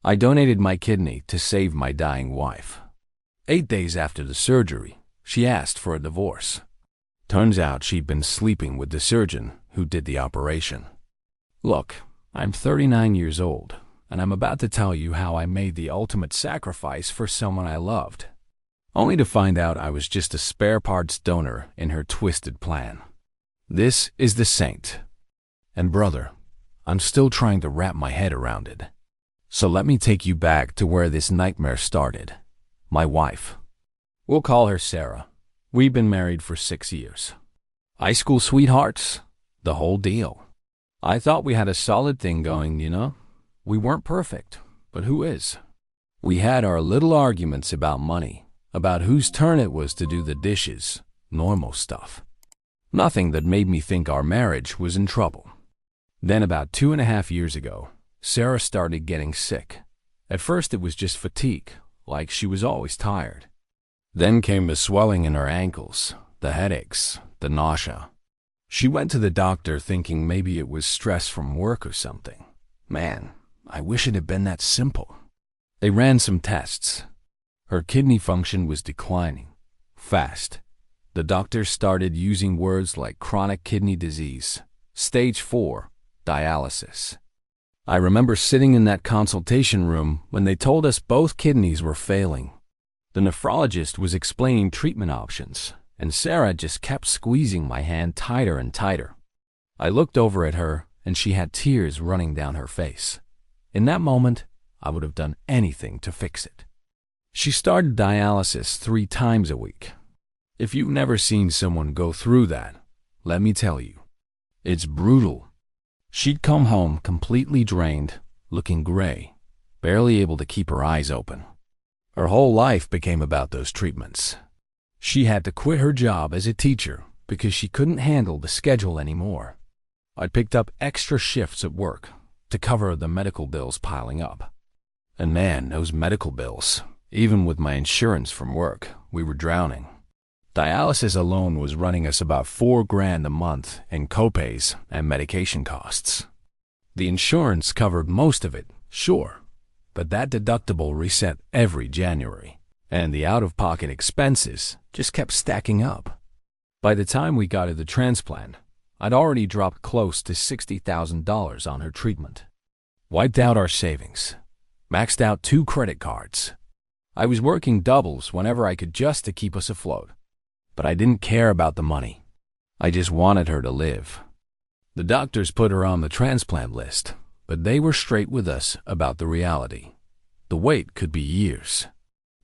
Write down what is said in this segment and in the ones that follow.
I donated my kidney to save my dying wife. 8 days after the surgery, she asked for a divorce. Turns out she'd been sleeping with the surgeon who did the operation. Look, I'm 39 years old, and I'm about to tell you how I made the ultimate sacrifice for someone I loved, only to find out I was just a spare parts donor in her twisted plan. This is the saint. And brother, I'm still trying to wrap my head around it. So let me take you back to where this nightmare started. My wife. We'll call her Sarah. We've been married for 6 years. High school sweethearts, the whole deal. I thought we had a solid thing going, you know? We weren't perfect, but who is? We had our little arguments about money, about whose turn it was to do the dishes, normal stuff. Nothing that made me think our marriage was in trouble. Then about 2.5 years ago, Sarah started getting sick. At first it was just fatigue, like she was always tired. Then came the swelling in her ankles, the headaches, the nausea. She went to the doctor thinking maybe it was stress from work or something. Man, I wish it had been that simple. They ran some tests. Her kidney function was declining, fast. The doctors started using words like chronic kidney disease, stage 4, dialysis. I remember sitting in that consultation room when they told us both kidneys were failing. The nephrologist was explaining treatment options, and Sarah just kept squeezing my hand tighter and tighter. I looked over at her, and she had tears running down her face. In that moment, I would have done anything to fix it. She started dialysis 3 times a week. If you've never seen someone go through that, let me tell you, it's brutal. She'd come home completely drained, looking gray, barely able to keep her eyes open. Her whole life became about those treatments. She had to quit her job as a teacher because she couldn't handle the schedule anymore. I picked up extra shifts at work to cover the medical bills piling up. And man, those medical bills, even with my insurance from work, we were drowning. Dialysis alone was running us about $4,000 a month in copays and medication costs. The insurance covered most of it, sure, but that deductible reset every January, and the out-of-pocket expenses just kept stacking up. By the time we got to the transplant, I'd already dropped close to $60,000 on her treatment. Wiped out our savings. Maxed out 2 credit cards. I was working doubles whenever I could just to keep us afloat. But I didn't care about the money. I just wanted her to live. The doctors put her on the transplant list, but they were straight with us about the reality. The wait could be years.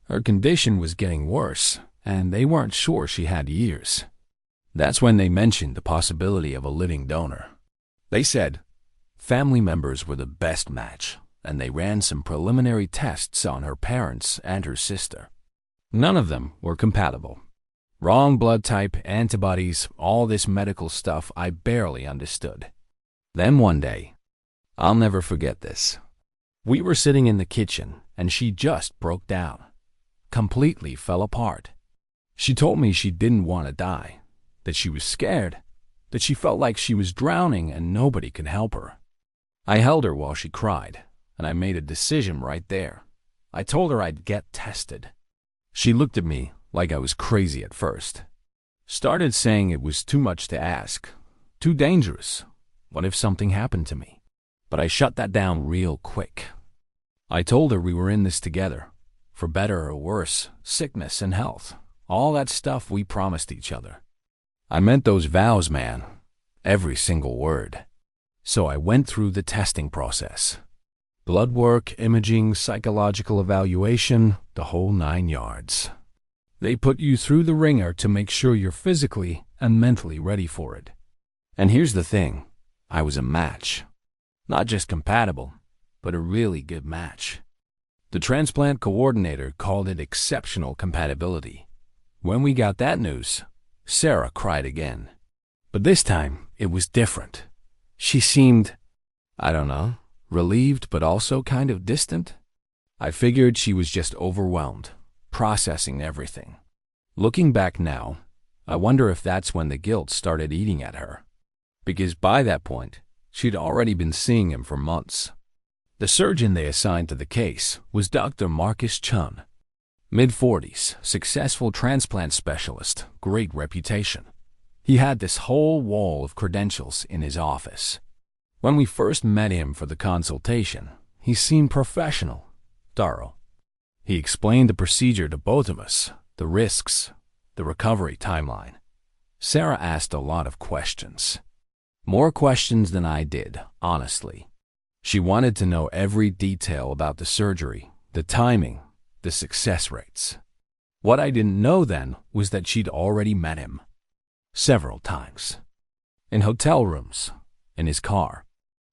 Her condition was getting worse, and they weren't sure she had years. That's when they mentioned the possibility of a living donor. They said family members were the best match, and they ran some preliminary tests on her parents and her sister. None of them were compatible. Wrong blood type, antibodies, all this medical stuff I barely understood. Then one day, I'll never forget this. We were sitting in the kitchen, and she just broke down. Completely fell apart. She told me she didn't want to die, that she was scared, that she felt like she was drowning and nobody could help her. I held her while she cried, and I made a decision right there. I told her I'd get tested. She looked at me like I was crazy at first. Started saying it was too much to ask, too dangerous. What if something happened to me? But I shut that down real quick. I told her we were in this together, for better or worse, sickness and health, all that stuff we promised each other. I meant those vows, man, every single word. So I went through the testing process. Blood work, imaging, psychological evaluation, the whole 9 yards. They put you through the ringer to make sure you're physically and mentally ready for it. And here's the thing, I was a match. Not just compatible, but a really good match. The transplant coordinator called it exceptional compatibility. When we got that news, Sarah cried again. But this time, it was different. She seemed, I don't know, relieved but also kind of distant. I figured she was just overwhelmed, processing everything. Looking back now, I wonder if that's when the guilt started eating at her. Because by that point, she'd already been seeing him for months. The surgeon they assigned to the case was Dr. Marcus Chun. Mid-40s, successful transplant specialist, great reputation. He had this whole wall of credentials in his office. When we first met him for the consultation, he seemed professional, thorough. He explained the procedure to both of us, the risks, the recovery timeline. Sarah asked a lot of questions. More questions than I did, honestly. She wanted to know every detail about the surgery, the timing, the success rates. What I didn't know then was that she'd already met him. Several times. In hotel rooms, in his car,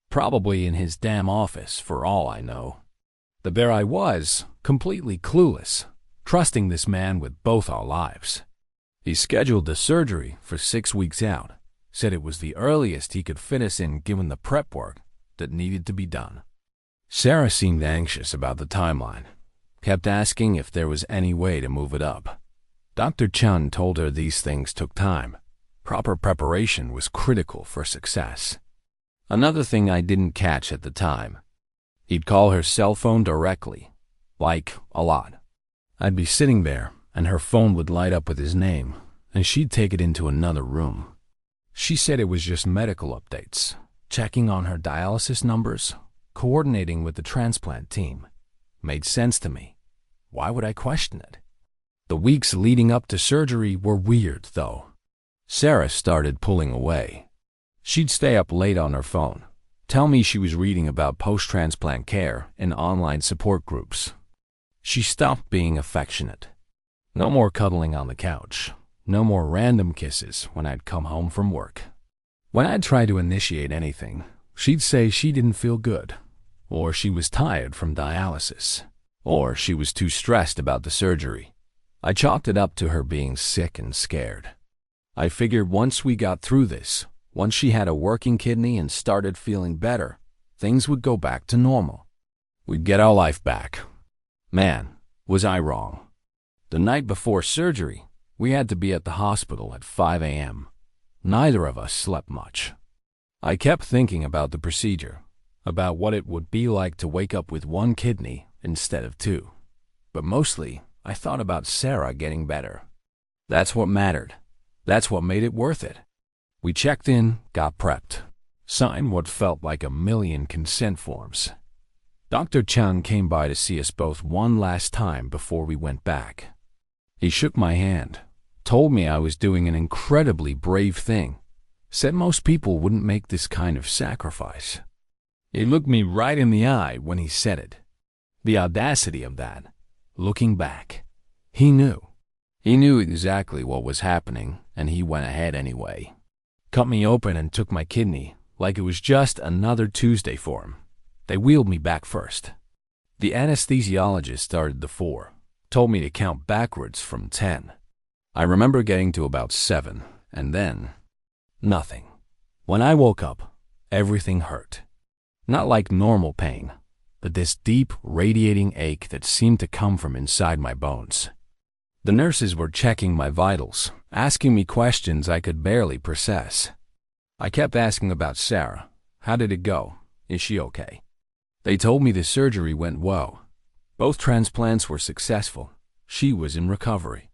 probably in his damn office for all I know. But there I was, completely clueless, trusting this man with both our lives. He scheduled the surgery for 6 weeks out, said it was the earliest he could fit us in given the prep work that needed to be done. Sarah seemed anxious about the timeline, kept asking if there was any way to move it up. Dr. Chun told her these things took time. Proper preparation was critical for success. Another thing I didn't catch at the time. He'd call her cell phone directly, like a lot. I'd be sitting there, and her phone would light up with his name, and she'd take it into another room. She said it was just medical updates, checking on her dialysis numbers, coordinating with the transplant team. Made sense to me. Why would I question it? The weeks leading up to surgery were weird, though. Sarah started pulling away. She'd stay up late on her phone, tell me she was reading about post-transplant care in online support groups. She stopped being affectionate. No more cuddling on the couch. No more random kisses when I'd come home from work. When I'd try to initiate anything, she'd say she didn't feel good, or she was tired from dialysis, or she was too stressed about the surgery. I chalked it up to her being sick and scared. I figured once we got through this, once she had a working kidney and started feeling better, things would go back to normal. We'd get our life back. Man, was I wrong. The night before surgery, we had to be at the hospital at 5 a.m. Neither of us slept much. I kept thinking about the procedure, about what it would be like to wake up with one kidney instead of two. But mostly, I thought about Sarah getting better. That's what mattered. That's what made it worth it. We checked in, got prepped, signed what felt like a million consent forms. Dr. Chun came by to see us both one last time before we went back. He shook my hand, told me I was doing an incredibly brave thing, said most people wouldn't make this kind of sacrifice. He looked me right in the eye when he said it. The audacity of that, looking back. He knew. He knew exactly what was happening, and he went ahead anyway. Cut me open and took my kidney, like it was just another Tuesday for him. They wheeled me back first. The anesthesiologist started the 4, told me to count backwards from 10. I remember getting to about 7, and then nothing. When I woke up, everything hurt. Not like normal pain, but this deep, radiating ache that seemed to come from inside my bones. The nurses were checking my vitals, asking me questions I could barely process. I kept asking about Sarah. How did it go? Is she okay? They told me the surgery went well. Both transplants were successful. She was in recovery.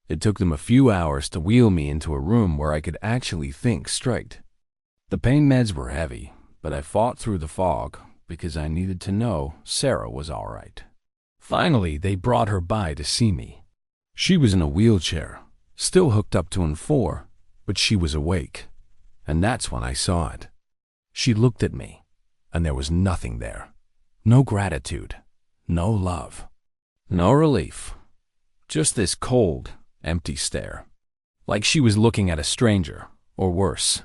It took them a few hours to wheel me into a room where I could actually think straight. The pain meds were heavy, but I fought through the fog because I needed to know Sarah was all right. Finally, they brought her by to see me. She was in a wheelchair, still hooked up to an 4, but she was awake, and that's when I saw it. She looked at me, and there was nothing there. No gratitude, no love, no relief. Just this cold, empty stare. Like she was looking at a stranger, or worse.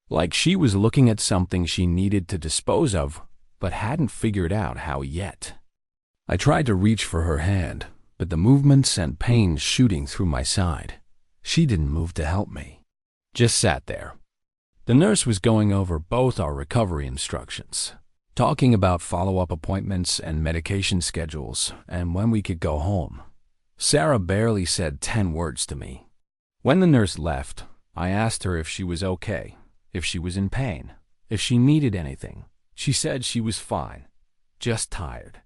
Like she was looking at something she needed to dispose of, but hadn't figured out how yet. I tried to reach for her hand, but the movement sent pain shooting through my side. She didn't move to help me. Just sat there. The nurse was going over both our recovery instructions, talking about follow-up appointments and medication schedules and when we could go home. Sarah barely said 10 words to me. When the nurse left, I asked her if she was okay, if she was in pain, if she needed anything. She said she was fine. just tired.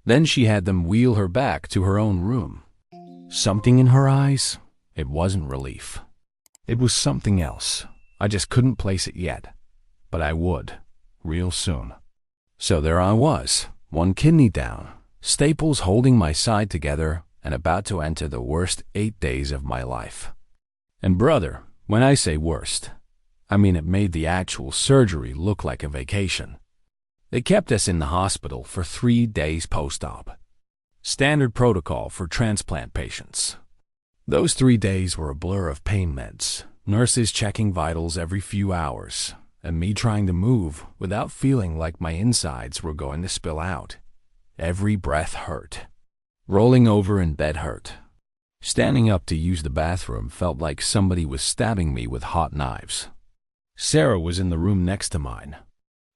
Then she had them wheel her back to her own room. Something in her eyes? It wasn't relief. It was something else. I just couldn't place it yet. But I would, real soon. So there I was, one kidney down, staples holding my side together, and about to enter the worst 8 days of my life. And brother, when I say worst, I mean it made the actual surgery look like a vacation. They kept us in the hospital for 3 days post-op. Standard protocol for transplant patients. Those 3 days were a blur of pain meds, nurses checking vitals every few hours, and me trying to move without feeling like my insides were going to spill out. Every breath hurt. Rolling over in bed hurt. Standing up to use the bathroom felt like somebody was stabbing me with hot knives. Sarah was in the room next to mine.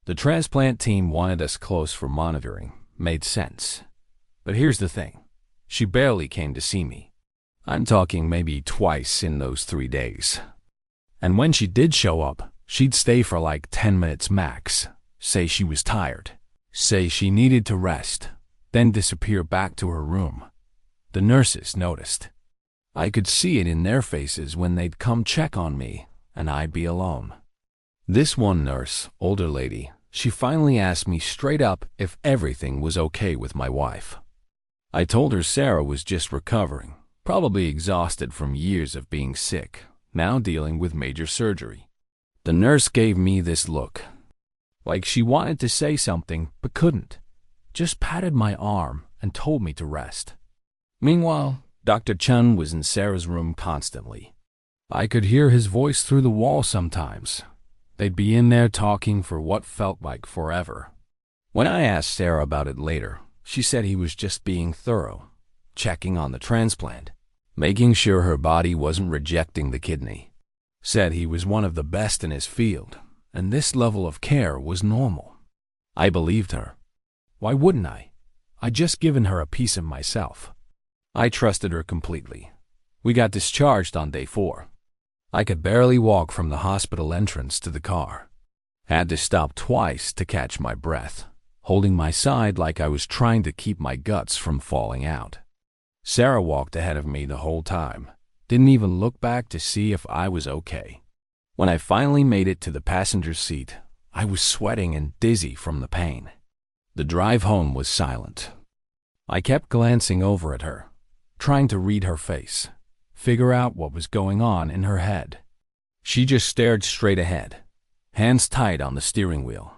The transplant team wanted us close for monitoring. Made sense. But here's the thing. She barely came to see me. I'm talking maybe twice in those 3 days. And when she did show up, she'd stay for like 10 minutes max, say she was tired, say she needed to rest, then disappear back to her room. The nurses noticed. I could see it in their faces when they'd come check on me, and I'd be alone. This one nurse, older lady, she finally asked me straight up if everything was okay with my wife. I told her Sarah was just recovering, probably exhausted from years of being sick, now dealing with major surgery. The nurse gave me this look, like she wanted to say something but couldn't, just patted my arm and told me to rest. Meanwhile, Dr. Chun was in Sarah's room constantly. I could hear his voice through the wall sometimes. They'd be in there talking for what felt like forever. When I asked Sarah about it later, she said he was just being thorough, checking on the transplant, making sure her body wasn't rejecting the kidney. Said he was one of the best in his field, and this level of care was normal. I believed her. Why wouldn't I? I'd just given her a piece of myself. I trusted her completely. We got discharged on day 4. I could barely walk from the hospital entrance to the car. Had to stop twice to catch my breath, holding my side like I was trying to keep my guts from falling out. Sarah walked ahead of me the whole time, didn't even look back to see if I was okay. When I finally made it to the passenger seat, I was sweating and dizzy from the pain. The drive home was silent. I kept glancing over at her, trying to read her face, figure out what was going on in her head. She just stared straight ahead, hands tight on the steering wheel.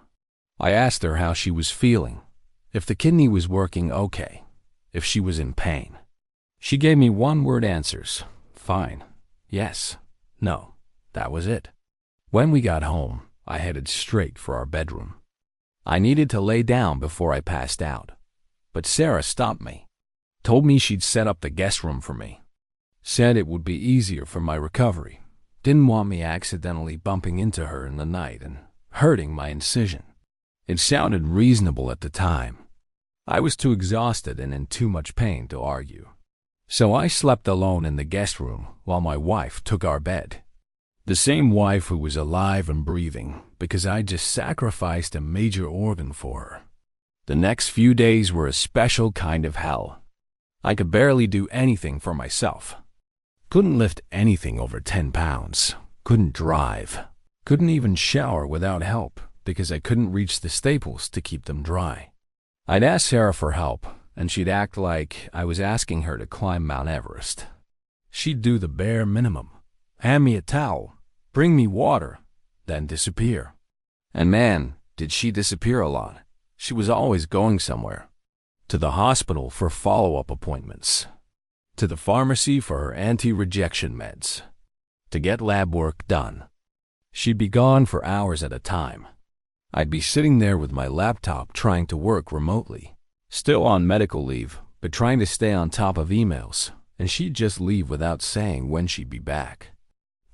I asked her how she was feeling, if the kidney was working okay, if she was in pain. She gave me one-word answers. Fine. Yes. No. That was it. When we got home, I headed straight for our bedroom. I needed to lay down before I passed out, but Sarah stopped me, told me she'd set up the guest room for me. Said it would be easier for my recovery. Didn't want me accidentally bumping into her in the night and hurting my incision. It sounded reasonable at the time. I was too exhausted and in too much pain to argue. So I slept alone in the guest room while my wife took our bed. The same wife who was alive and breathing because I just sacrificed a major organ for her. The next few days were a special kind of hell. I could barely do anything for myself. Couldn't lift anything over 10 pounds. Couldn't drive. Couldn't even shower without help because I couldn't reach the staples to keep them dry. I'd ask Sarah for help, and she'd act like I was asking her to climb Mount Everest. She'd do the bare minimum. Hand me a towel, bring me water, then disappear. And man, did she disappear a lot. She was always going somewhere. To the hospital for follow-up appointments. To the pharmacy for her anti-rejection meds. To get lab work done. She'd be gone for hours at a time. I'd be sitting there with my laptop trying to work remotely. Still on medical leave, but trying to stay on top of emails, and she'd just leave without saying when she'd be back.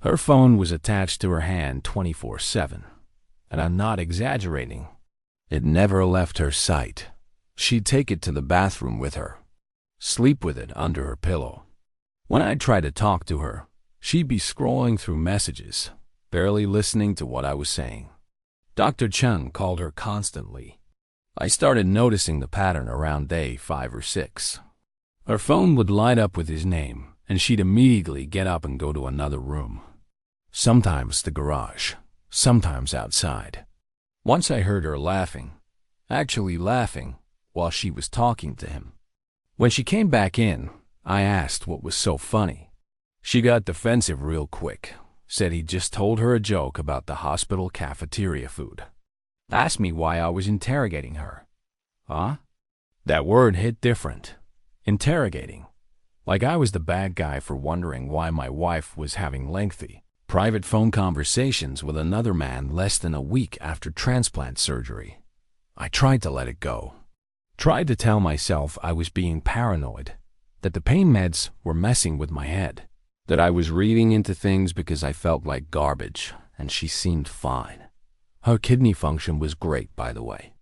Her phone was attached to her hand 24/7, and I'm not exaggerating. It never left her sight. She'd take it to the bathroom with her, sleep with it under her pillow. When I'd try to talk to her, she'd be scrolling through messages, barely listening to what I was saying. Dr. Chun called her constantly. I started noticing the pattern around day 5 or 6. Her phone would light up with his name, and she'd immediately get up and go to another room. Sometimes the garage, sometimes outside. Once I heard her laughing, actually laughing, while she was talking to him. When she came back in, I asked what was so funny. She got defensive real quick, said he'd just told her a joke about the hospital cafeteria food. Asked me why I was interrogating her. Huh? That word hit different. Interrogating. Like I was the bad guy for wondering why my wife was having lengthy, private phone conversations with another man less than a week after transplant surgery. I tried to let it go. Tried to tell myself I was being paranoid, that the pain meds were messing with my head, that I was reading into things because I felt like garbage, and she seemed fine. Her kidney function was great, by the way.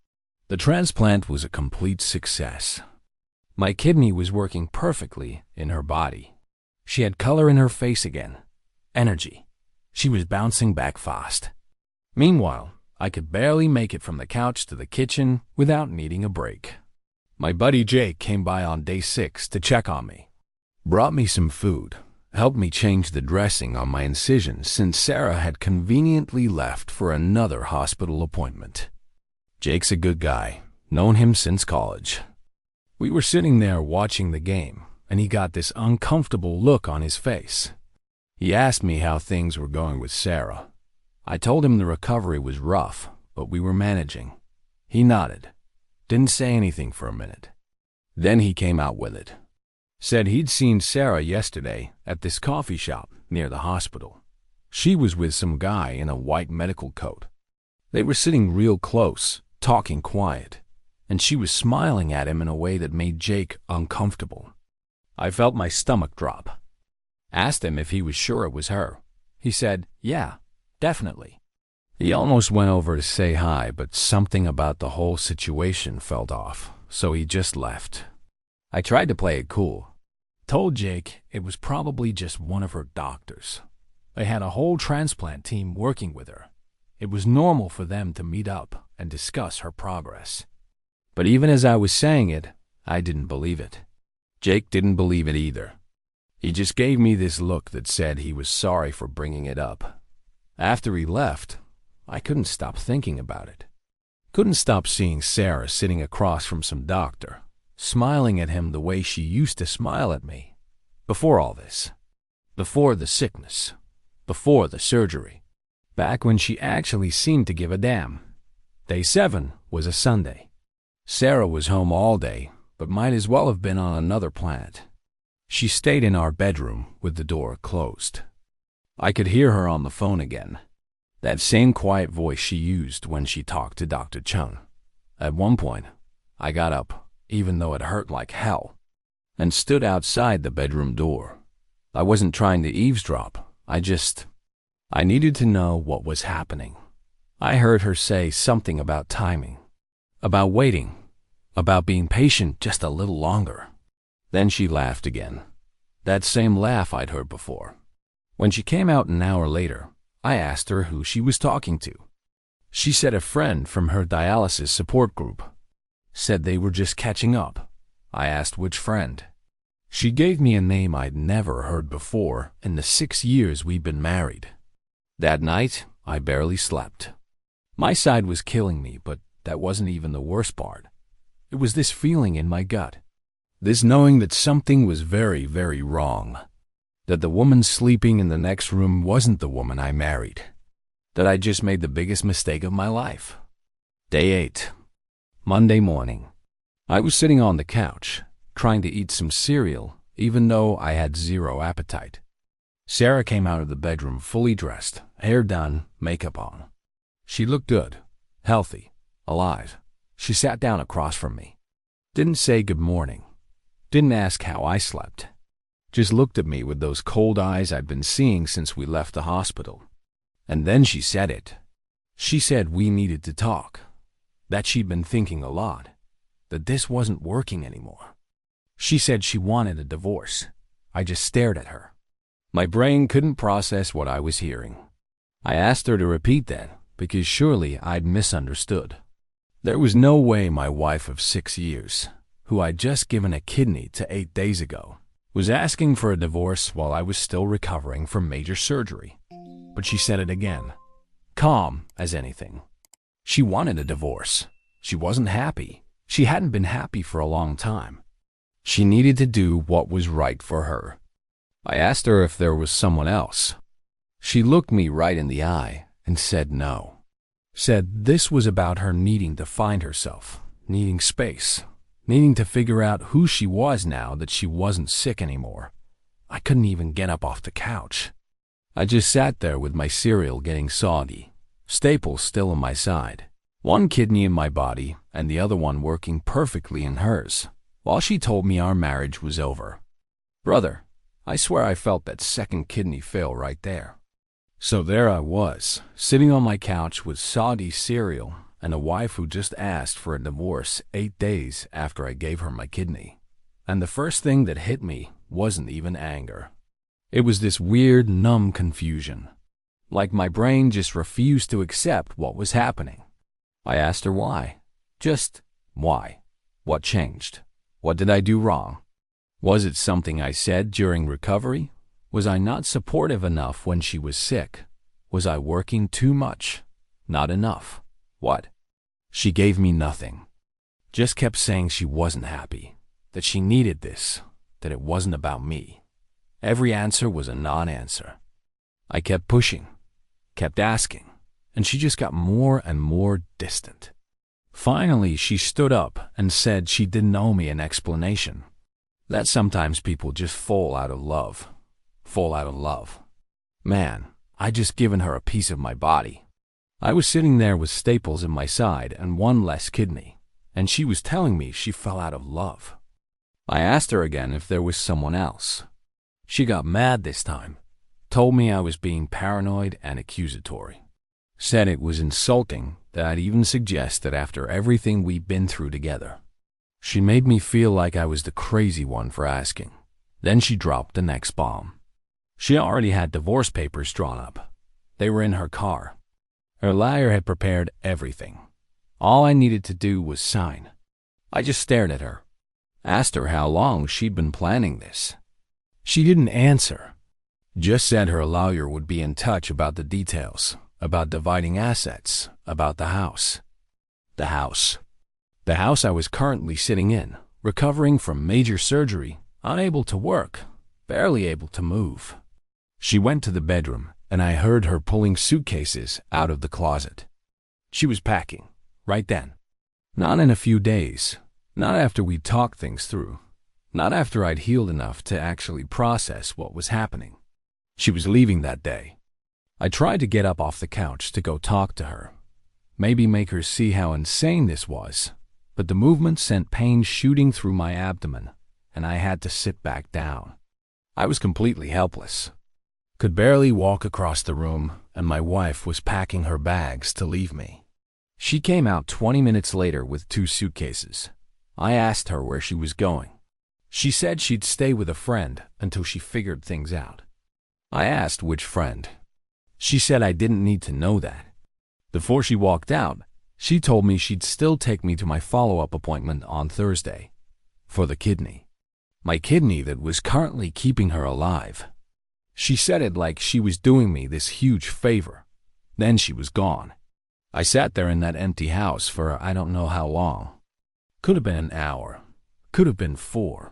The transplant was a complete success. My kidney was working perfectly in her body. She had color in her face again, energy. She was bouncing back fast. Meanwhile, I could barely make it from the couch to the kitchen without needing a break. My buddy Jake came by on day 6 to check on me. Brought me some food, helped me change the dressing on my incision since Sarah had conveniently left for another hospital appointment. Jake's a good guy, known him since college. We were sitting there watching the game, and he got this uncomfortable look on his face. He asked me how things were going with Sarah. I told him the recovery was rough, but we were managing. He nodded. Didn't say anything for a minute. Then he came out with it. Said he'd seen Sarah yesterday at this coffee shop near the hospital. She was with some guy in a white medical coat. They were sitting real close, talking quiet, and she was smiling at him in a way that made Jake uncomfortable. I felt my stomach drop. Asked him if he was sure it was her. He said, yeah, definitely. He almost went over to say hi, but something about the whole situation felt off, so he just left. I tried to play it cool. Told Jake it was probably just one of her doctors. They had a whole transplant team working with her. It was normal for them to meet up and discuss her progress. But even as I was saying it, I didn't believe it. Jake didn't believe it either. He just gave me this look that said he was sorry for bringing it up. After he left, I couldn't stop thinking about it. Couldn't stop seeing Sarah sitting across from some doctor, smiling at him the way she used to smile at me. Before all this. Before the sickness. Before the surgery. Back when she actually seemed to give a damn. Day 7 was a Sunday. Sarah was home all day, but might as well have been on another planet. She stayed in our bedroom with the door closed. I could hear her on the phone again. That same quiet voice she used when she talked to Dr. Chung. At one point, I got up, even though it hurt like hell, and stood outside the bedroom door. I wasn't trying to eavesdrop. I needed to know what was happening. I heard her say something about timing, about waiting, about being patient just a little longer. Then she laughed again. That same laugh I'd heard before. When she came out an hour later, I asked her who she was talking to. She said a friend from her dialysis support group. Said they were just catching up. I asked which friend. She gave me a name I'd never heard before in the 6 years we'd been married. That night, I barely slept. My side was killing me, but that wasn't even the worst part. It was this feeling in my gut. This knowing that something was very, very wrong. That the woman sleeping in the next room wasn't the woman I married. That I just made the biggest mistake of my life. Day 8. Monday morning. I was sitting on the couch, trying to eat some cereal, even though I had zero appetite. Sarah came out of the bedroom fully dressed, hair done, makeup on. She looked good, healthy, alive. She sat down across from me. Didn't say good morning. Didn't ask how I slept. Just looked at me with those cold eyes I'd been seeing since we left the hospital. And then she said it. She said we needed to talk. That she'd been thinking a lot. That this wasn't working anymore. She said she wanted a divorce. I just stared at her. My brain couldn't process what I was hearing. I asked her to repeat that, because surely I'd misunderstood. There was no way my wife of 6 years, who I'd just given a kidney to 8 days ago, was asking for a divorce while I was still recovering from major surgery. But she said it again, calm as anything. She wanted a divorce. She wasn't happy. She hadn't been happy for a long time. She needed to do what was right for her. I asked her if there was someone else. She looked me right in the eye and said no. Said this was about her needing to find herself, needing space, needing to figure out who she was now that she wasn't sick anymore. I couldn't even get up off the couch. I just sat there with my cereal getting soggy, staples still in my side, one kidney in my body and the other one working perfectly in hers, while she told me our marriage was over. Brother, I swear I felt that second kidney fail right there. So there I was, sitting on my couch with soggy cereal and a wife who just asked for a divorce 8 days after I gave her my kidney. And the first thing that hit me wasn't even anger. It was this weird, numb confusion. Like my brain just refused to accept what was happening. I asked her why. Just why? What changed? What did I do wrong? Was it something I said during recovery? Was I not supportive enough when she was sick? Was I working too much? Not enough? What? She gave me nothing. Just kept saying she wasn't happy, that she needed this, that it wasn't about me. Every answer was a non-answer. I kept pushing, kept asking, and she just got more and more distant. Finally, she stood up and said she didn't owe me an explanation. That sometimes people just fall out of love. Man, I'd just given her a piece of my body. I was sitting there with staples in my side and one less kidney, and she was telling me she fell out of love. I asked her again if there was someone else. She got mad this time, told me I was being paranoid and accusatory. Said it was insulting that I'd even suggest that after everything we'd been through together. She made me feel like I was the crazy one for asking. Then she dropped the next bomb. She already had divorce papers drawn up. They were in her car. Her lawyer had prepared everything. All I needed to do was sign. I just stared at her, asked her how long she'd been planning this. She didn't answer, just said her lawyer would be in touch about the details, about dividing assets, about the house. The house I was currently sitting in, recovering from major surgery, unable to work, barely able to move. She went to the bedroom, and I heard her pulling suitcases out of the closet. She was packing, right then. Not in a few days, not after we'd talked things through, not after I'd healed enough to actually process what was happening. She was leaving that day. I tried to get up off the couch to go talk to her, maybe make her see how insane this was, but the movement sent pain shooting through my abdomen, and I had to sit back down. I was completely helpless. Could barely walk across the room, and my wife was packing her bags to leave me. She came out 20 minutes later with 2 suitcases. I asked her where she was going. She said she'd stay with a friend until she figured things out. I asked which friend. She said I didn't need to know that. Before she walked out, she told me she'd still take me to my follow-up appointment on Thursday for the kidney. My kidney that was currently keeping her alive. She said it like she was doing me this huge favor. Then she was gone. I sat there in that empty house for I don't know how long. Could have been an hour. Could have been 4.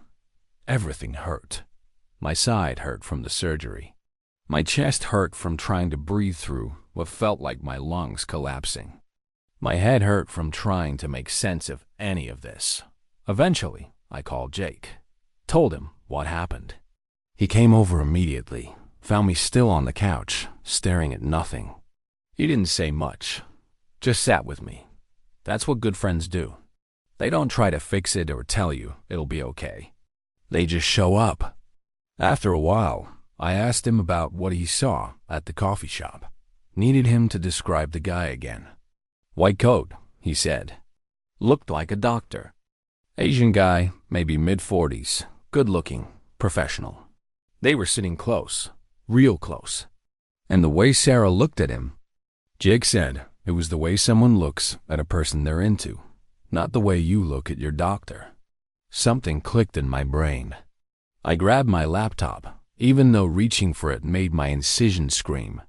Everything hurt. My side hurt from the surgery. My chest hurt from trying to breathe through what felt like my lungs collapsing. My head hurt from trying to make sense of any of this. Eventually, I called Jake. Told him what happened. He came over immediately, found me still on the couch, staring at nothing. He didn't say much, just sat with me. That's what good friends do. They don't try to fix it or tell you it'll be okay. They just show up. After a while, I asked him about what he saw at the coffee shop. Needed him to describe the guy again. White coat, he said. Looked like a doctor. Asian guy, maybe mid-40s, good-looking, professional. They were sitting close, real close. And the way Sarah looked at him, Jake said, It was the way someone looks at a person they're into, not the way you look at your doctor. Something clicked in my brain. I grabbed my laptop, even though reaching for it made my incision scream.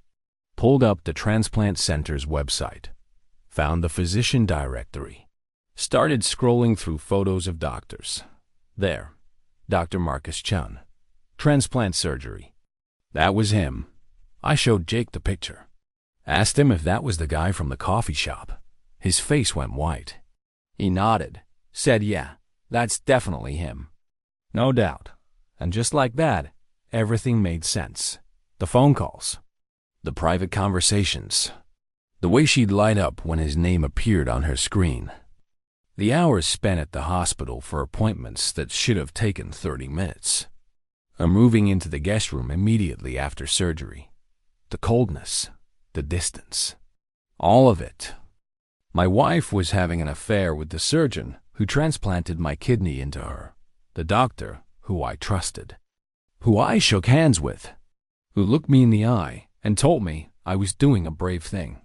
Pulled up the transplant center's website. Found the physician directory. Started scrolling through photos of doctors. There, Dr. Marcus Chun. Transplant surgery. That was him. I showed Jake the picture. Asked him if that was the guy from the coffee shop. His face went white. He nodded, said yeah, that's definitely him. No doubt. And just like that, everything made sense. The phone calls. The private conversations. The way she'd light up when his name appeared on her screen. The hours spent at the hospital for appointments that should have taken 30 minutes. Moving into the guest room immediately after surgery. The coldness. The distance. All of it. My wife was having an affair with the surgeon who transplanted my kidney into her. The doctor who I trusted. Who I shook hands with. Who looked me in the eye and told me I was doing a brave thing.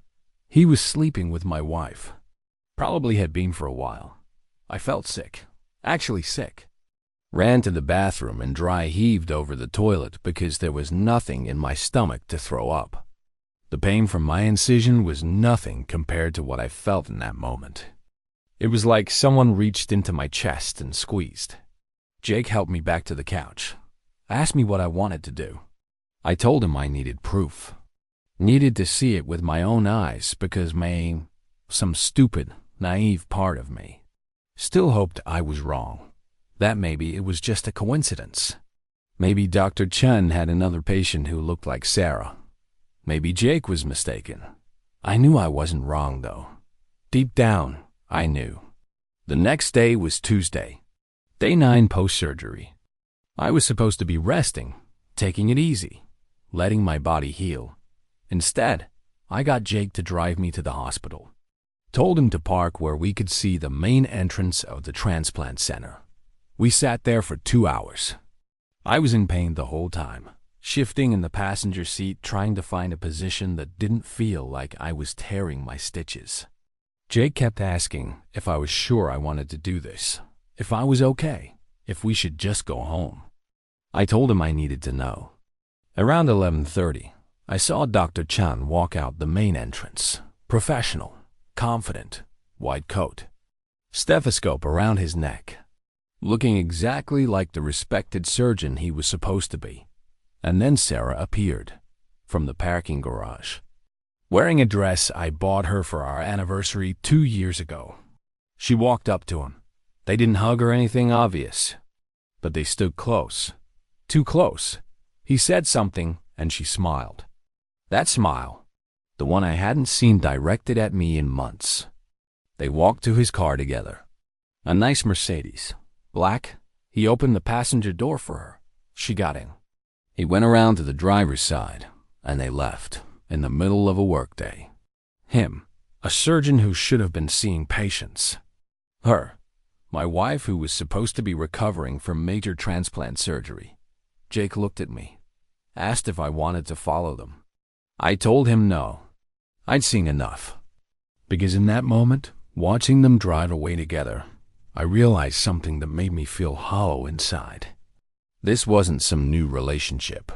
He was sleeping with my wife. Probably had been for a while. I felt sick. Actually sick. Ran to the bathroom and dry heaved over the toilet because there was nothing in my stomach to throw up. The pain from my incision was nothing compared to what I felt in that moment. It was like someone reached into my chest and squeezed. Jake helped me back to the couch. Asked me what I wanted to do. I told him I needed proof. Needed to see it with my own eyes because some stupid, naive part of me still hoped I was wrong. That maybe it was just a coincidence. Maybe Dr. Chun had another patient who looked like Sarah. Maybe Jake was mistaken. I knew I wasn't wrong, though. Deep down, I knew. The next day was Tuesday, day 9 post-surgery. I was supposed to be resting, taking it easy, letting my body heal. Instead, I got Jake to drive me to the hospital. Told him to park where we could see the main entrance of the transplant center. We sat there for 2 hours. I was in pain the whole time. Shifting in the passenger seat, trying to find a position that didn't feel like I was tearing my stitches. Jake kept asking if I was sure I wanted to do this, if I was okay, if we should just go home. I told him I needed to know. Around 11:30, I saw Dr. Chan walk out the main entrance, professional, confident, white coat, stethoscope around his neck, looking exactly like the respected surgeon he was supposed to be. And then Sarah appeared, from the parking garage, wearing a dress I bought her for our anniversary 2 years ago. She walked up to him. They didn't hug or anything obvious, but they stood close, too close. He said something, and she smiled. That smile, the one I hadn't seen directed at me in months. They walked to his car together. A nice Mercedes, black. He opened the passenger door for her. She got in. He went around to the driver's side, and they left, in the middle of a workday. Him, a surgeon who should have been seeing patients. Her, my wife who was supposed to be recovering from major transplant surgery. Jake looked at me, asked if I wanted to follow them. I told him no. I'd seen enough. Because in that moment, watching them drive away together, I realized something that made me feel hollow inside. This wasn't some new relationship.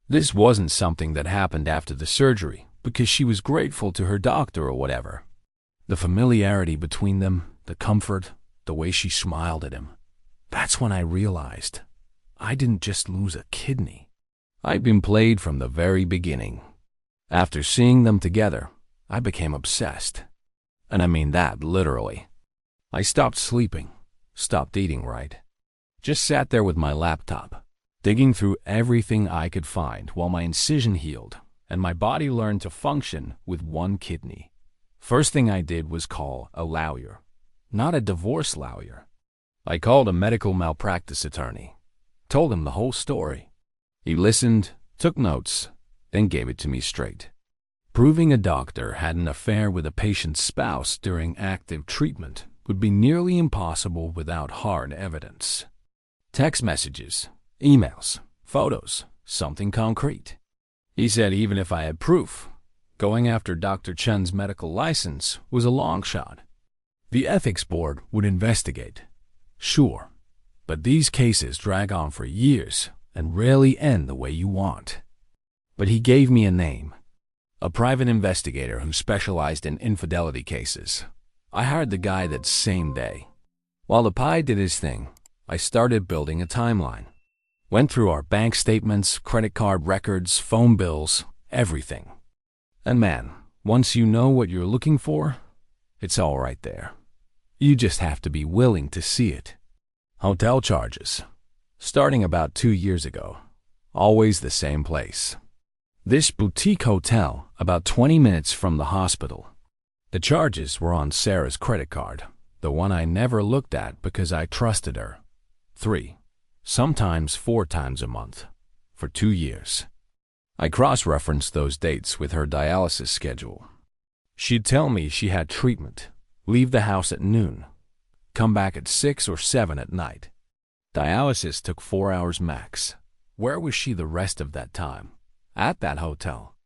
This wasn't something that happened after the surgery because she was grateful to her doctor or whatever. The familiarity between them, the comfort, the way she smiled at him. That's when I realized I didn't just lose a kidney. I'd been played from the very beginning. After seeing them together, I became obsessed. And I mean that literally. I stopped sleeping, stopped eating right. Just sat there with my laptop, digging through everything I could find while my incision healed and my body learned to function with one kidney. First thing I did was call a lawyer, not a divorce lawyer. I called a medical malpractice attorney, told him the whole story. He listened, took notes, then gave it to me straight. Proving a doctor had an affair with a patient's spouse during active treatment would be nearly impossible without hard evidence. Text messages, emails, photos, something concrete. He said even if I had proof, Going after Dr. Chen's medical license was a long shot. The ethics board would investigate, sure, but these cases drag on for years and rarely end the way you want. But he gave me a name, a private investigator who specialized in infidelity cases. I hired the guy that same day. While the Pi did his thing, I started building a timeline. Went through our bank statements, credit card records, phone bills, everything. And man, once you know what you're looking for, it's all right there. You just have to be willing to see it. Hotel charges. Starting about 2 years ago. Always the same place. This boutique hotel, about 20 minutes from the hospital. The charges were on Sarah's credit card, the one I never looked at because I trusted her. 3, sometimes 4 times a month, for 2 years. I cross-referenced those dates with her dialysis schedule. She'd tell me she had treatment, leave the house at noon, come back at 6 or 7 at night. Dialysis took 4 hours max. Where was she the rest of that time? At that hotel.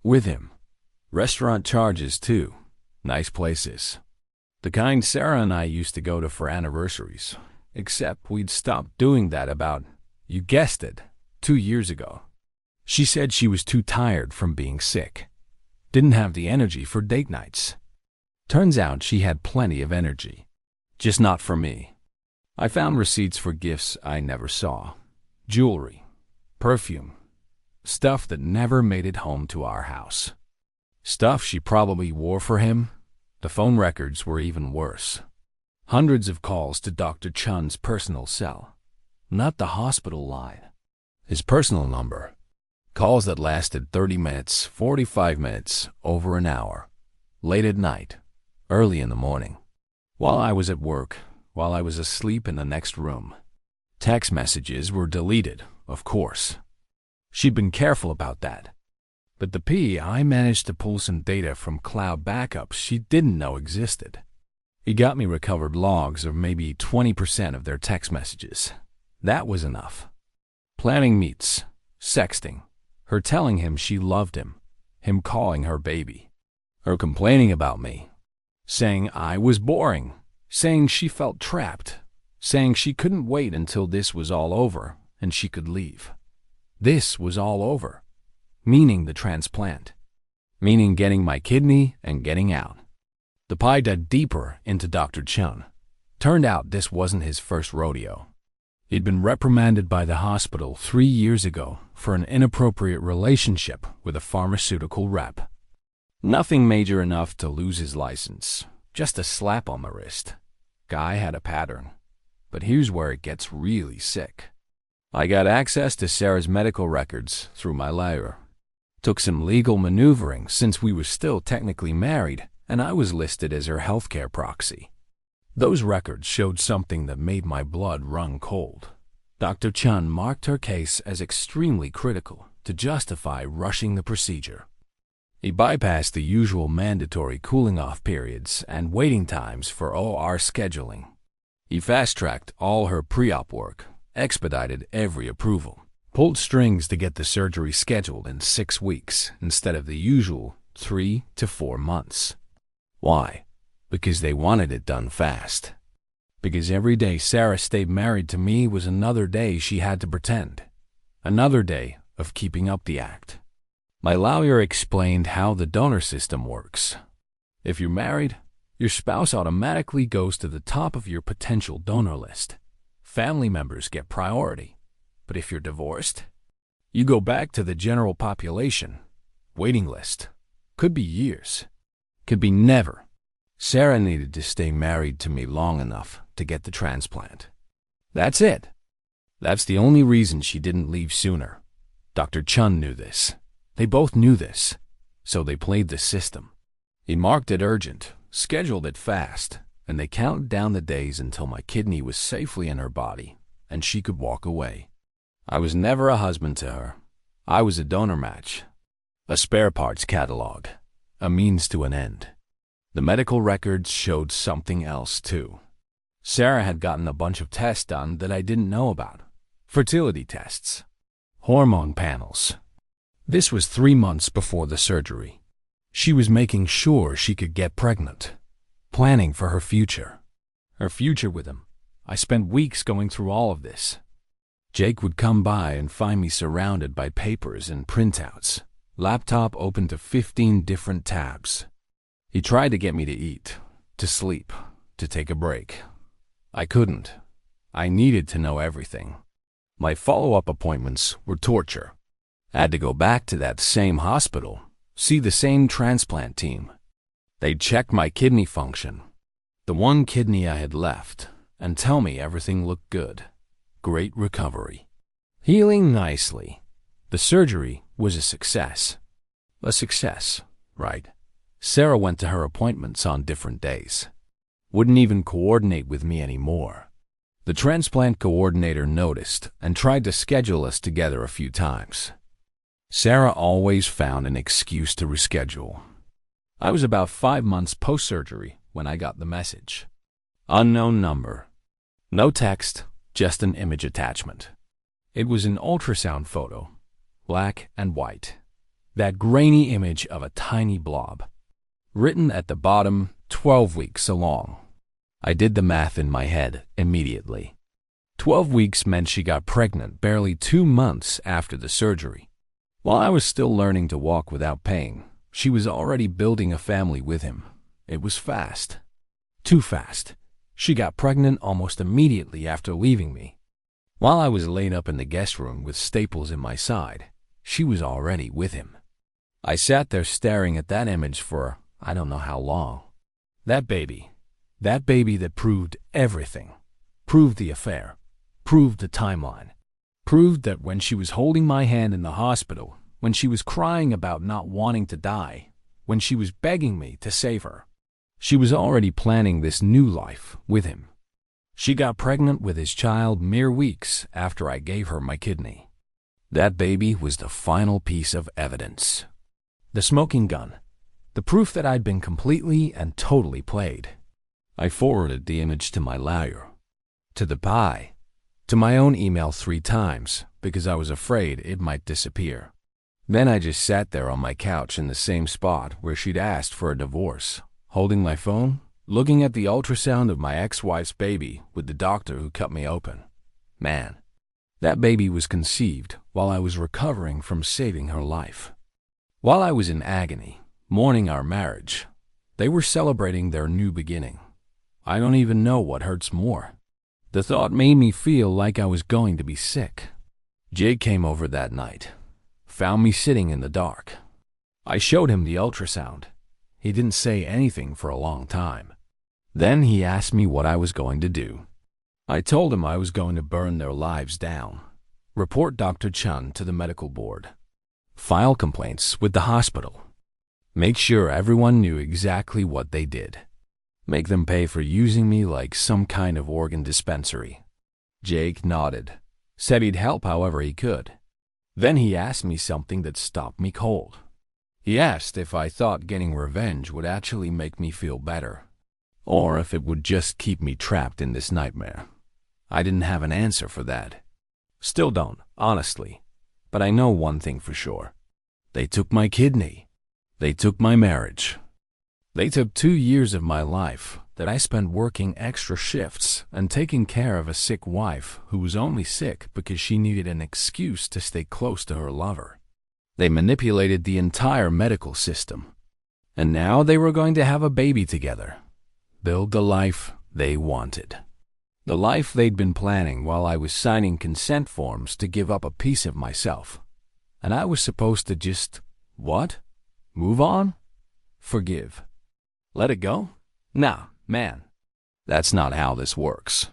With him. Restaurant charges too. Nice places. The kind Sarah and I used to go to for anniversaries. Except we'd stopped doing that about, you guessed it, 2 years ago. She said she was too tired from being sick. Didn't have the energy for date nights. Turns out she had plenty of energy. Just not for me. I found receipts for gifts I never saw. Jewelry. Perfume. Stuff that never made it home to our house. Stuff she probably wore for him. The phone records were even worse. Hundreds of calls to Dr. Chun's personal cell. Not the hospital line. His personal number. Calls that lasted 30 minutes, 45 minutes, over an hour. Late at night. Early in the morning. While I was at work. While I was asleep in the next room. Text messages were deleted, of course. She'd been careful about that. But the PI managed to pull some data from cloud backups she didn't know existed. He got me recovered logs of maybe 20% of their text messages. That was enough. Planning meets, sexting, her telling him she loved him calling her baby, her complaining about me, saying I was boring, saying she felt trapped, saying she couldn't wait until this was all over and she could leave. This was all over, meaning the transplant, meaning getting my kidney and getting out. The Pi dug deeper into Dr. Chun. Turned out this wasn't his first rodeo. He'd been reprimanded by the hospital 3 years ago for an inappropriate relationship with a pharmaceutical rep. Nothing major enough to lose his license, just a slap on the wrist. Guy had a pattern. But here's where it gets really sick. I got access to Sarah's medical records through my lawyer. Took some legal maneuvering since we were still technically married and I was listed as her healthcare proxy. Those records showed something that made my blood run cold. Dr. Chun marked her case as extremely critical to justify rushing the procedure. He bypassed the usual mandatory cooling-off periods and waiting times for OR scheduling. He fast-tracked all her pre-op work, expedited every approval, pulled strings to get the surgery scheduled in 6 weeks instead of the usual 3 to 4 months. Why? Because they wanted it done fast. Because every day Sarah stayed married to me was another day she had to pretend. Another day of keeping up the act. My lawyer explained how the donor system works. If you're married, your spouse automatically goes to the top of your potential donor list. Family members get priority. But if you're divorced, you go back to the general population. Waiting list. Could be years. Could be never. Sarah needed to stay married to me long enough to get the transplant. That's it. That's the only reason she didn't leave sooner. Dr. Chun knew this. They both knew this. So they played the system. He marked it urgent, scheduled it fast, and they counted down the days until my kidney was safely in her body and she could walk away. I was never a husband to her. I was a donor match. A spare parts catalog. A means to an end. The medical records showed something else, too. Sarah had gotten a bunch of tests done that I didn't know about. Fertility tests. Hormone panels. This was 3 months before the surgery. She was making sure she could get pregnant, planning for her future. Her future with him. I spent weeks going through all of this. Jake would come by and find me surrounded by papers and printouts, laptop open to 15 different tabs. He tried to get me to eat, to sleep, to take a break. I couldn't. I needed to know everything. My follow-up appointments were torture. I had to go back to that same hospital, see the same transplant team. They'd check my kidney function, the one kidney I had left, and tell me everything looked good. Great recovery. Healing nicely. The surgery was a success. A success, right? Sarah went to her appointments on different days. Wouldn't even coordinate with me anymore. The transplant coordinator noticed and tried to schedule us together a few times. Sarah always found an excuse to reschedule. I was about 5 months post-surgery when I got the message. Unknown number. No text, just an image attachment. It was an ultrasound photo, black and white. That grainy image of a tiny blob. Written at the bottom, 12 weeks along. I did the math in my head immediately. 12 weeks meant she got pregnant barely 2 months after the surgery. While I was still learning to walk without pain, she was already building a family with him. It was fast. Too fast. She got pregnant almost immediately after leaving me. While I was laid up in the guest room with staples in my side, she was already with him. I sat there staring at that image for I don't know how long. That baby that proved everything, proved the affair, proved the timeline, proved that when she was holding my hand in the hospital, when she was crying about not wanting to die, when she was begging me to save her, she was already planning this new life with him. She got pregnant with his child mere weeks after I gave her my kidney. That baby was the final piece of evidence. The smoking gun. The proof that I'd been completely and totally played. I forwarded the image to my lawyer, to the PI, to my own email 3 times because I was afraid it might disappear. Then I just sat there on my couch in the same spot where she'd asked for a divorce, holding my phone, looking at the ultrasound of my ex-wife's baby with the doctor who cut me open. Man, that baby was conceived while I was recovering from saving her life. While I was in agony, mourning our marriage, they were celebrating their new beginning. I don't even know what hurts more. The thought made me feel like I was going to be sick. Jake came over that night, found me sitting in the dark. I showed him the ultrasound. He didn't say anything for a long time. Then he asked me what I was going to do. I told him I was going to burn their lives down, report Dr. Chun to the medical board, file complaints with the hospital, make sure everyone knew exactly what they did. Make them pay for using me like some kind of organ dispensary. Jake nodded, said he'd help however he could. Then he asked me something that stopped me cold. He asked if I thought getting revenge would actually make me feel better, or if it would just keep me trapped in this nightmare. I didn't have an answer for that. Still don't, honestly. But I know one thing for sure. They took my kidney. They took my marriage. They took 2 years of my life that I spent working extra shifts and taking care of a sick wife who was only sick because she needed an excuse to stay close to her lover. They manipulated the entire medical system. And now they were going to have a baby together. Build the life they wanted. The life they'd been planning while I was signing consent forms to give up a piece of myself. And I was supposed to just, what? Move on? Forgive. Let it go? Nah, man. That's not how this works.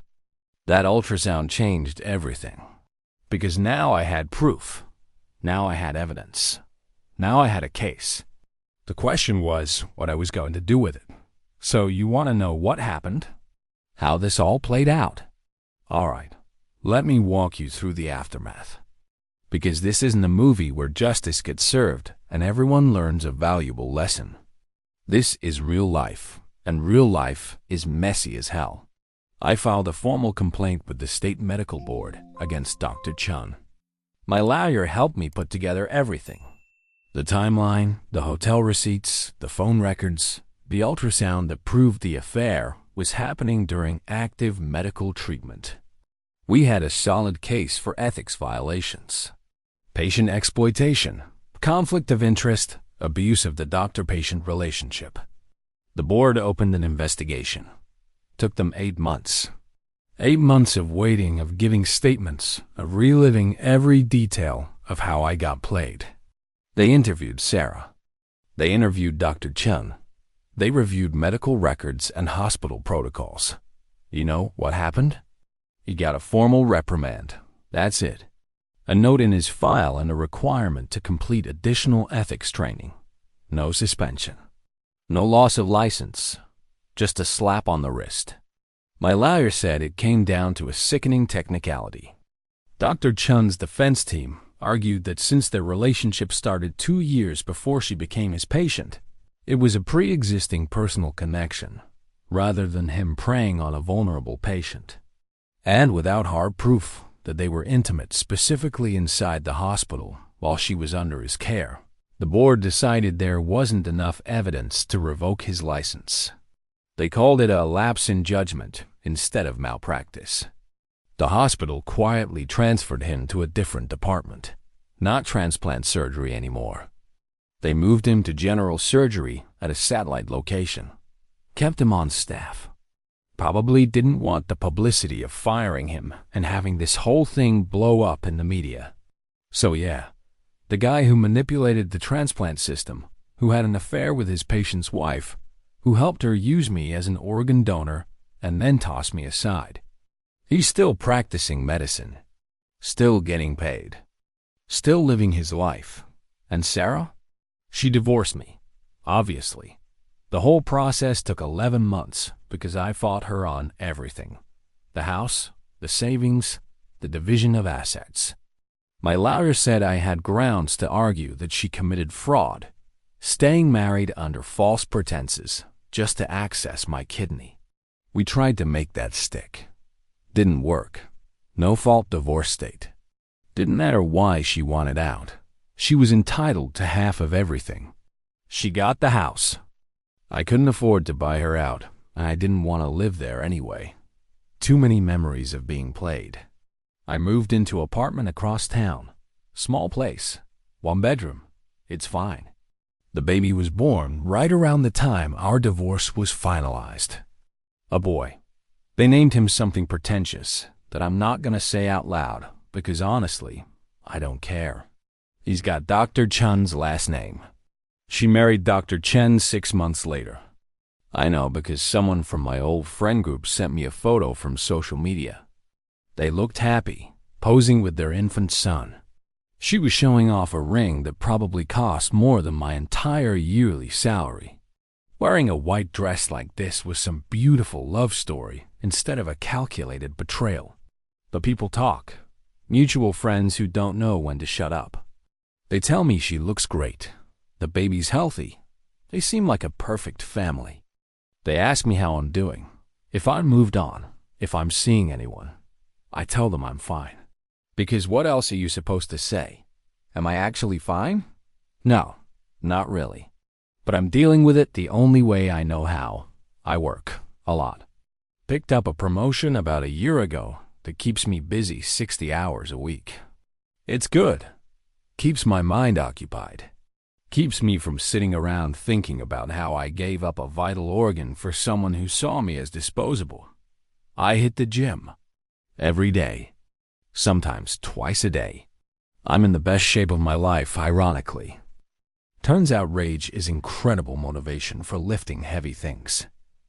That ultrasound changed everything. Because now I had proof. Now I had evidence. Now I had a case. The question was what I was going to do with it. So you want to know what happened? How this all played out? All right, let me walk you through the aftermath. Because this isn't a movie where justice gets served and everyone learns a valuable lesson. This is real life, and real life is messy as hell. I filed a formal complaint with the state medical board against Dr. Chun. My lawyer helped me put together everything. The timeline, the hotel receipts, the phone records, the ultrasound that proved the affair was happening during active medical treatment. We had a solid case for ethics violations, patient exploitation, conflict of interest, abuse of the doctor-patient relationship. The board opened an investigation. Took them 8 months. 8 months of waiting, of giving statements, of reliving every detail of how I got played. They interviewed Sarah. They interviewed Dr. Chun. They reviewed medical records and hospital protocols. You know what happened? He got a formal reprimand. That's it. A note in his file and a requirement to complete additional ethics training. No suspension. No loss of license. Just a slap on the wrist. My lawyer said it came down to a sickening technicality. Dr. Chun's defense team argued that since their relationship started 2 years before she became his patient, it was a pre-existing personal connection, rather than him preying on a vulnerable patient. And without hard proof that they were intimate specifically inside the hospital while she was under his care, the board decided there wasn't enough evidence to revoke his license. They called it a lapse in judgment instead of malpractice. The hospital quietly transferred him to a different department, not transplant surgery anymore. They moved him to general surgery at a satellite location, kept him on staff. Probably didn't want the publicity of firing him and having this whole thing blow up in the media. So yeah, the guy who manipulated the transplant system, who had an affair with his patient's wife, who helped her use me as an organ donor and then tossed me aside. He's still practicing medicine, still getting paid, still living his life. And Sarah? She divorced me, obviously. The whole process took 11 months because I fought her on everything. The house, the savings, the division of assets. My lawyer said I had grounds to argue that she committed fraud, staying married under false pretenses just to access my kidney. We tried to make that stick. Didn't work. No-fault divorce state. Didn't matter why she wanted out. She was entitled to half of everything. She got the house. I couldn't afford to buy her out, and I didn't want to live there anyway. Too many memories of being played. I moved into an apartment across town. Small place. 1 bedroom. It's fine. The baby was born right around the time our divorce was finalized. A boy. They named him something pretentious that I'm not going to say out loud because honestly, I don't care. He's got Dr. Chun's last name. She married Dr. Chen 6 months later. I know because someone from my old friend group sent me a photo from social media. They looked happy, posing with their infant son. She was showing off a ring that probably cost more than my entire yearly salary. Wearing a white dress like this was some beautiful love story instead of a calculated betrayal. But people talk. Mutual friends who don't know when to shut up. They tell me she looks great. The baby's healthy. They seem like a perfect family. They ask me how I'm doing, if I moved on, if I'm seeing anyone. I tell them I'm fine. Because what else are you supposed to say? Am I actually fine? No, not really. But I'm dealing with it the only way I know how. I work a lot. Picked up a promotion about a year ago that keeps me busy 60 hours a week. It's good. Keeps my mind occupied. Keeps me from sitting around thinking about how I gave up a vital organ for someone who saw me as disposable. I hit the gym. Every day. Sometimes twice a day. I'm in the best shape of my life, ironically. Turns out rage is incredible motivation for lifting heavy things.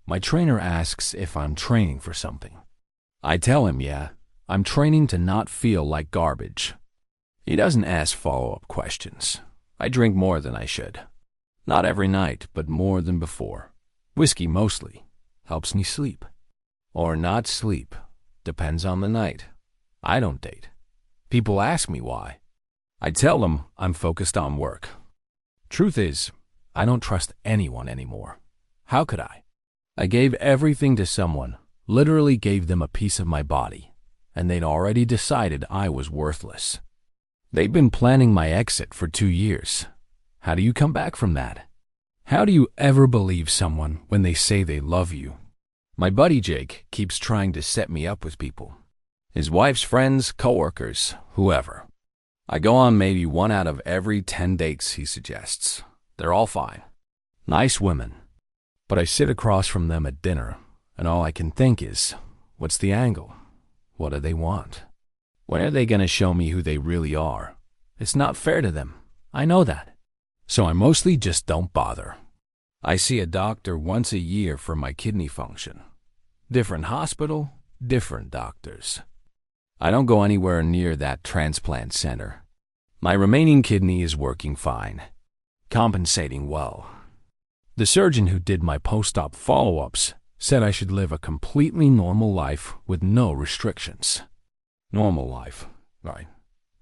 My trainer asks if I'm training for something. I tell him, yeah, I'm training to not feel like garbage. He doesn't ask follow-up questions. I drink more than I should. Not every night, but more than before. Whiskey mostly. Helps me sleep. Or not sleep. Depends on the night. I don't date. People ask me why. I tell them I'm focused on work. Truth is, I don't trust anyone anymore. How could I? I gave everything to someone, literally gave them a piece of my body, and they'd already decided I was worthless. They've been planning my exit for 2 years. How do you come back from that? How do you ever believe someone when they say they love you? My buddy Jake keeps trying to set me up with people. His wife's friends, coworkers, whoever. I go on maybe 1 out of every 10 dates he suggests. They're all fine. Nice women. But I sit across from them at dinner, and all I can think is, what's the angle? What do they want? When are they going to show me who they really are? It's not fair to them. I know that. So I mostly just don't bother. I see a doctor once a year for my kidney function. Different hospital, different doctors. I don't go anywhere near that transplant center. My remaining kidney is working fine, compensating well. The surgeon who did my post-op follow-ups said I should live a completely normal life with no restrictions. Normal life, right.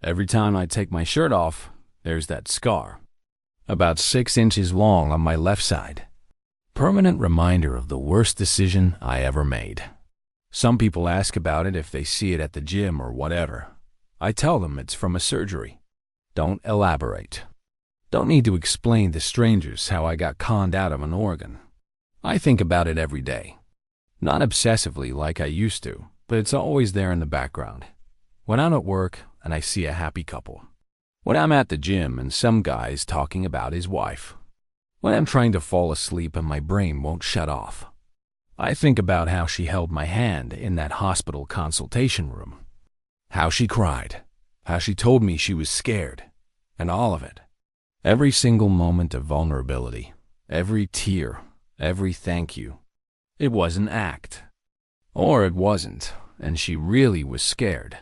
Every time I take my shirt off, there's that scar, about 6 inches long on my left side. Permanent reminder of the worst decision I ever made. Some people ask about it if they see it at the gym or whatever. I tell them it's from a surgery. Don't elaborate. Don't need to explain to strangers how I got conned out of an organ. I think about it every day. Not obsessively like I used to, but it's always there in the background. When I'm at work and I see a happy couple. When I'm at the gym and some guy's talking about his wife. When I'm trying to fall asleep and my brain won't shut off. I think about how she held my hand in that hospital consultation room. How she cried. How she told me she was scared. And all of it. Every single moment of vulnerability. Every tear. Every thank you. It was an act. Or it wasn't, and she really was scared.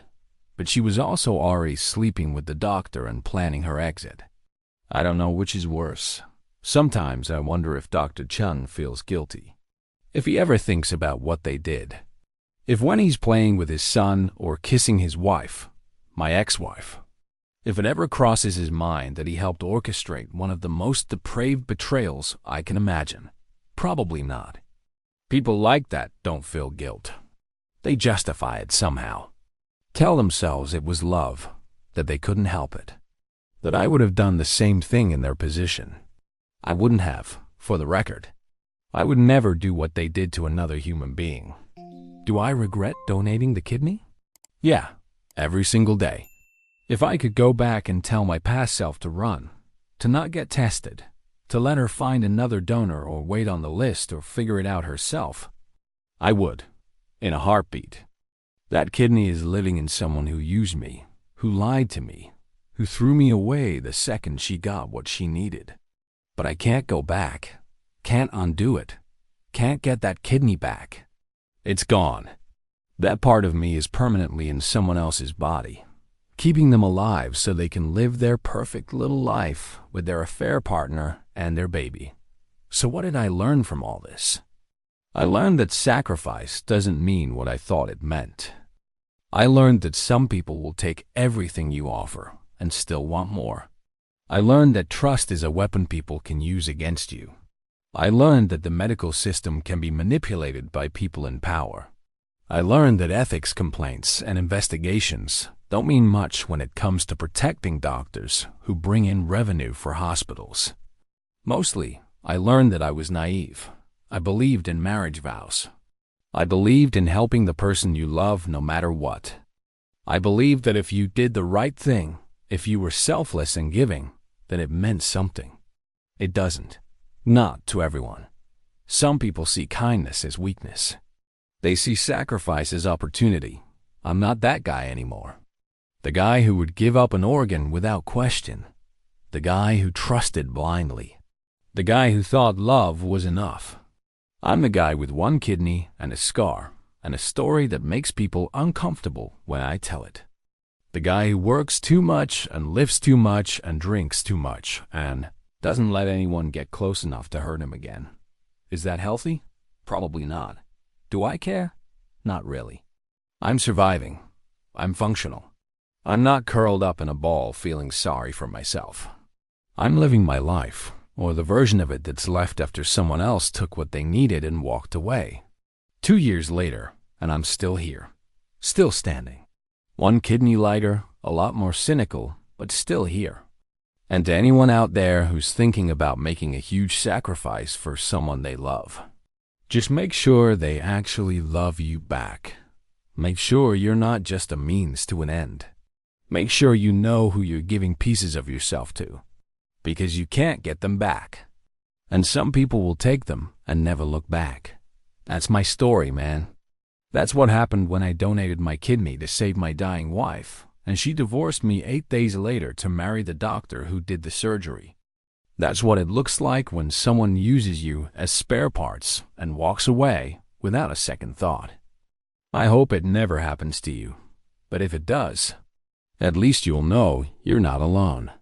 But she was also already sleeping with the doctor and planning her exit. I don't know which is worse. Sometimes I wonder if Dr. Chun feels guilty. If he ever thinks about what they did. If when he's playing with his son or kissing his wife, my ex-wife, if it ever crosses his mind that he helped orchestrate one of the most depraved betrayals I can imagine. Probably not. People like that don't feel guilt. They justify it somehow. Tell themselves it was love, that they couldn't help it. That I would have done the same thing in their position. I wouldn't have, for the record. I would never do what they did to another human being. Do I regret donating the kidney? Yeah, every single day. If I could go back and tell my past self to run, to not get tested, to let her find another donor or wait on the list or figure it out herself, I would, in a heartbeat. That kidney is living in someone who used me, who lied to me, who threw me away the second she got what she needed. But I can't go back. Can't undo it. Can't get that kidney back. It's gone. That part of me is permanently in someone else's body, keeping them alive so they can live their perfect little life with their affair partner and their baby. So what did I learn from all this? I learned that sacrifice doesn't mean what I thought it meant. I learned that some people will take everything you offer and still want more. I learned that trust is a weapon people can use against you. I learned that the medical system can be manipulated by people in power. I learned that ethics complaints and investigations don't mean much when it comes to protecting doctors who bring in revenue for hospitals. Mostly, I learned that I was naive. I believed in marriage vows. I believed in helping the person you love no matter what. I believed that if you did the right thing, if you were selfless and giving, then it meant something. It doesn't. Not to everyone. Some people see kindness as weakness. They see sacrifice as opportunity. I'm not that guy anymore. The guy who would give up an organ without question. The guy who trusted blindly. The guy who thought love was enough. I'm the guy with one kidney and a scar and a story that makes people uncomfortable when I tell it. The guy who works too much and lifts too much and drinks too much and doesn't let anyone get close enough to hurt him again. Is that healthy? Probably not. Do I care? Not really. I'm surviving. I'm functional. I'm not curled up in a ball feeling sorry for myself. I'm living my life, or the version of it that's left after someone else took what they needed and walked away. 2 years later, and I'm still here. Still standing. One kidney lighter, a lot more cynical, but still here. And to anyone out there who's thinking about making a huge sacrifice for someone they love, just make sure they actually love you back. Make sure you're not just a means to an end. Make sure you know who you're giving pieces of yourself to, because you can't get them back. And some people will take them and never look back. That's my story, man. That's what happened when I donated my kidney to save my dying wife, and she divorced me 8 days later to marry the doctor who did the surgery. That's what it looks like when someone uses you as spare parts and walks away without a second thought. I hope it never happens to you, but if it does, at least you'll know you're not alone.